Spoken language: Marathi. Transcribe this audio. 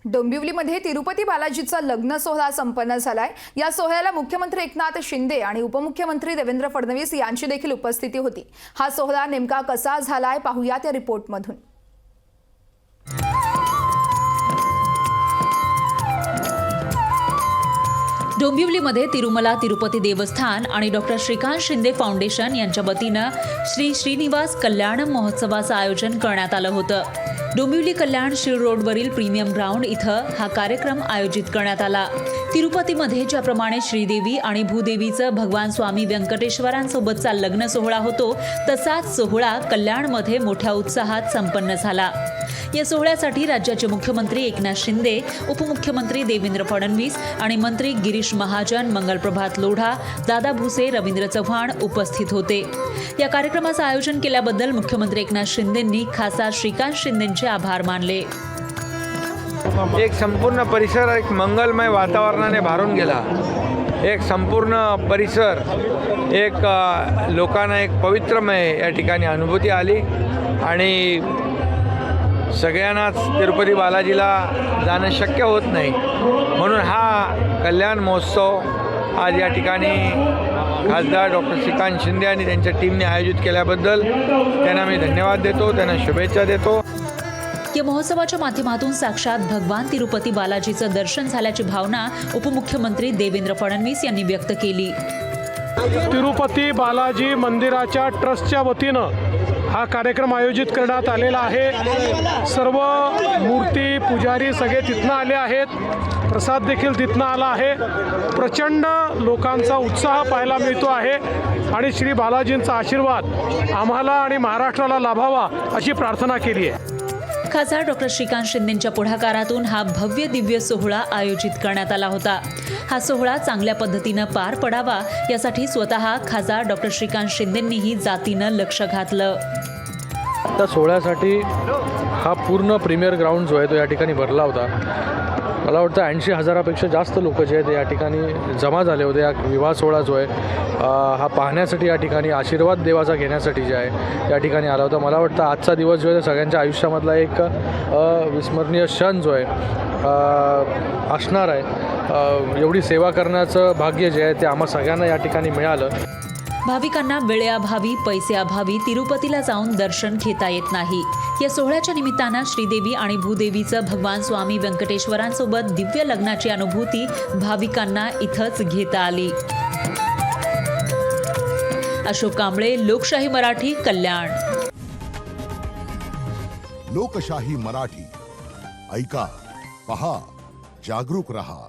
डोंबिवलीमध्ये तिरुपती बालाजीचा लग्न सोहळा संपन्न झालाय। या सोहळ्याला मुख्यमंत्री एकनाथ शिंदे आणि उपमुख्यमंत्री देवेंद्र फडणवीस यांची देखील उपस्थिती होती। हा सोहळा नेमका कसा झालाय पाहूया त्या रिपोर्टमधून। डोंबिवलीमध्ये तिरुमला तिरुपती देवस्थान आणि डॉक्टर श्रीकांत शिंदे फाउंडेशन यांच्या वतीनं श्री श्रीनिवास कल्याणम महोत्सवाचं आयोजन करण्यात आलं होतं। डोंबिवली कल्याण शिळ रोडवरील प्रीमियम ग्राउंड इथं हा कार्यक्रम आयोजित करण्यात आला। तिरुपतीमध्ये ज्याप्रमाणे श्रीदेवी आणि भूदेवीचं भगवान स्वामी व्यंकटेश्वरांसोबतचा लग्न सोहळा होतो, तसाच सोहळा कल्याणमध्ये मोठ्या उत्साहात संपन्न झाला। या सोहळ्यासाठी राज्याचे मुख्यमंत्री एकनाथ शिंदे, उपमुख्यमंत्री देवेंद्र फडणवीस आणि मंत्री गिरीश महाजन, मंगलप्रभात लोढा, दादा भुसे, रवींद्र चव्हाण उपस्थित होते। या कार्यक्रमाचं आयोजन केल्याबद्दल मुख्यमंत्री एकनाथ शिंदेंनी खासदार श्रीकांत शिंदेंचे आभार मानले। एक संपूर्ण परिसर एक मंगलमय वातावरणाने भारून गेला। एक संपूर्ण परिसर एक लोकांना एक पवित्रमय या ठिकाणी अनुभूती आली आणि सगळ्यांनाच तिरुपती बालाजीला जाणं शक्य होत नाही, म्हणून हा कल्याण महोत्सव आज या ठिकाणी खासदार डॉक्टर श्रीकांत शिंदे आणि त्यांच्या टीमने आयोजित केल्याबद्दल त्यांना मी धन्यवाद देतो, त्यांना शुभेच्छा देतो। या महोत्सवाच्या माध्यमातून साक्षात भगवान तिरुपती बालाजीचं दर्शन झाल्याची भावना उपमुख्यमंत्री देवेंद्र फडणवीस यांनी व्यक्त केली। तिरुपती बालाजी मंदिराच्या ट्रस्टच्या वतीनं हा कार्यक्रम आयोजित करण्यात आलेला आहे। सर्व मूर्ती पुजारी सगळे तिथनं आले आहेत, प्रसाद देखील तिथनं आला आहे। प्रचंड लोकांचा उत्साह पाहायला मिळतो आहे आणि श्री बालाजींचा आशीर्वाद आम्हाला आणि महाराष्ट्राला लाभावा अशी प्रार्थना केली आहे। खासदार डॉक्टर श्रीकांत शिंदेंच्या पुढाकारातून हा भव्य दिव्य सोहळा आयोजित करण्यात आला होता। हा सोहळा चांगल्या पद्धतीनं पार पडावा यासाठी स्वतः खासदार डॉक्टर श्रीकांत शिंदेंनीही जातीनं लक्ष घातलं। त्या सोहळ्यासाठी हा पूर्ण प्रीमियर ग्राउंड जो आहे तो या ठिकाणी भरला होता। मला वाटतं 80,000पेक्षा जास्त लोक जे आहेत या ठिकाणी जमा झाले होते। हा विवाह सोहळा जो आहे हा पाहण्यासाठी या ठिकाणी आशीर्वाद देवाचा घेण्यासाठी जे आहे या ठिकाणी आला होता। मला वाटतं आजचा दिवस जो आहे सगळ्यांच्या आयुष्यामधला एक विस्मरणीय क्षण जो आहे असणार आहे। एवढी सेवा करण्याचं भाग्य जे आहे ते आम्हा सगळ्यांना या ठिकाणी मिळालं। भाविकांना वेळेअभावी पैसेअभावी तिरुपतीला जाऊन दर्शन घेता येत नाही। या सोहळ्याच्या निमित्तानं श्रीदेवी आणि भूदेवीचं भगवान स्वामी व्यंकटेश्वरांसोबत दिव्य लग्नाची अनुभूती भाविकांना इथंच घेता आली। अशोक कांबळे, लोकशाही मराठी, कल्याण। लोकशाही मराठी ऐका, पहा, जागरूक रहा।